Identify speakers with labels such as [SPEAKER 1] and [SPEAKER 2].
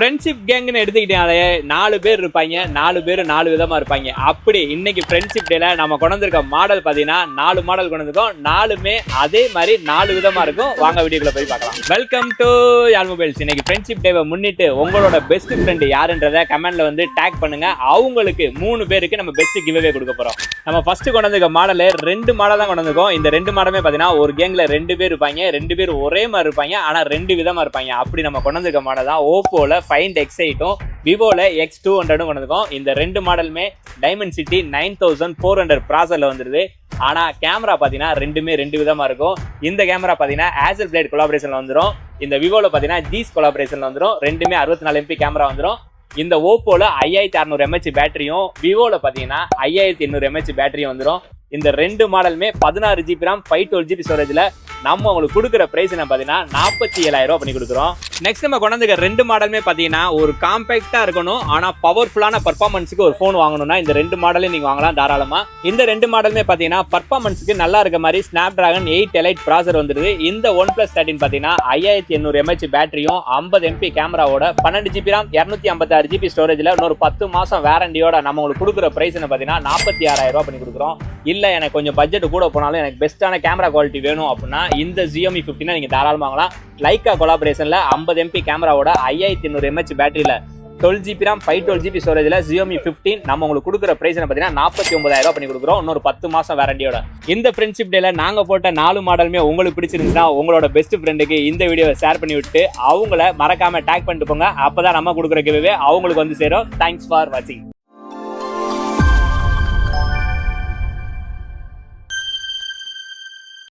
[SPEAKER 1] Friendship கேங்னு எடுத்துக்கிட்டாலே 4 பேர் இருப்பாங்க. 4 பேர் 4 விதமா இருப்பாங்க. அப்படி இன்னைக்கு ஃப்ரெண்ட்ஷிப் டேல நம்ம கொண்டு வந்திருக்க மாடல் பார்த்தீங்கன்னா 4 மாடல் கொண்டு வந்திருக்கோம். 4மே அதே மாதிரி 4 விதமா இருக்கும். வாங்க வீடியோக்குள்ள போய் பார்க்கலாம். Welcome to Yaal Mobiles. இன்னைக்கு ஃப்ரெண்ட்ஷிப் டேவை முன்னிட்டு உங்களோட பெஸ்ட் ஃப்ரெண்ட் யாருன்றதை கமெண்ட்ல வந்து டேக் பண்ணுங்க. அவங்களுக்கு 3 பேருக்கு நம்ம பெஸ்ட் கிவ் அவே கொடுக்க போறோம். நம்ம ஃபர்ஸ்ட் கொண்டு வந்திருக்க மாடல் 2 மாடல் தான் கொண்டு வந்திருக்கோம். இந்த 2 மாடலுமே பார்த்தீங்கன்னா ஒரு கேங்ல 2 பேர் இருப்பாங்க. 2 பேர் ஒரே மாதிரி இருப்பாங்க. ஆனா 2 விதமா இருப்பாங்க. அப்படி நம்ம கொண்டு வந்திருக்க மாடல் தான் ஓப்போல Find X8 விவோல X200 கொண்டு வந்திருக்கோம். இந்த 2 மாடலுமே டைமென்சிட்டி 9400 ப்ராசஸர்ல வந்துருது. ஆனா கேமரா பாத்தீங்கன்னா ரெண்டுமே 2 விதமா இருக்கும். இந்த கேமரா பாத்தீங்கன்னா Hasselblad கொலாபரேஷன்ல வந்துடும். இந்த விவோல பாத்தீங்கன்னா ஜீஸ் கொலாபரேஷன்ல வந்துடும். ரெண்டுமே 64 MP கேமரா வந்துடும். இந்த ஓப்போல 5600 mAh பேட்டரியும் விவோல பாத்தீங்கன்னா 5800 mAh பேட்டரியும் வந்துடும். இந்த 2 மாடலுமே 16 GB RAM 512 GB ஸ்டோரேஜ்ல நம்ம உங்களுக்கு கொடுக்குற பிரைஸ் என்ன பார்த்தீங்கன்னா 47,000 ரூபா பண்ணி கொடுக்குறோம். நெக்ஸ்ட் நம்ம கொண்டு வந்திருக்க 2 மாடலுமே பார்த்தீங்கன்னா ஒரு காம்பேக்டா இருக்கணும், ஆனா பவர்ஃபுல்லான பர்ஃபார்மன்ஸுக்கு ஒரு ஃபோன் வாங்கணும்னா இந்த 2 மாடலையும் நீங்க வாங்கலாம் தாராளமா. இந்த 2 மாடலுமே பார்த்தீங்கன்னா பர்ஃபார்மன்ஸுக்கு நல்லா இருக்க மாதிரி Snapdragon 8 Elite ப்ராசஸர் வந்துருது. இந்த OnePlus 13 பார்த்தீங்கன்னா 5800 mAh பேட்டரியும் 50 MP கேமராவோட 12 GB RAM 256 GB ஸ்டோரேஜ்ல இன்னொரு 10 மாசம் வாரண்டியோட நம்ம உங்களுக்கு கொடுக்குற பிரைஸ் என்ன பார்த்தீங்கன்னா 46,000 ரூபா பண்ணி கொடுக்குறோம். இல்ல எனக்கு கொஞ்சம் பட்ஜெட் கூட போனாலும் எனக்கு பெஸ்ட்டான கேமரா குவாலிட்டி வேணும் அப்படின்னா இந்த Xiaomi 15 நீங்க தாராளமா வாங்கலாம். லைக்கா கொலாபரேஷன்ல 50 MP கேமராவோட 5800 mAh பேட்டரியில 12 GB RAM 512 GB ஸ்டோரேஜ்ல Xiaomi 15 நம்ம உங்களுக்கு கொடுக்குற பிரைஸ் என்ன பார்த்தீங்கன்னா 49,000 ரூபா பண்ணி கொடுக்குறோம். இன்னொரு 10 மாசம் வாரண்டியோட. இந்த ஃப்ரெண்ட்ஷிப் டேல நாங்க போட்ட 4 மாடலுமே உங்களுக்கு பிடிச்சிருந்துச்சுன்னா உங்களோட பெஸ்ட் ஃப்ரெண்டுக்கு இந்த வீடியோவை ஷேர் பண்ணி விட்டு அவங்கள மறக்காம டேக் பண்ணிட்டு போங்க. அப்பதான் நம்ம கொடுக்குற கிவ்அவே அவங்களுக்கு வந்து சேரும். தேங்க்ஸ் ஃபார் வாட்சிங்.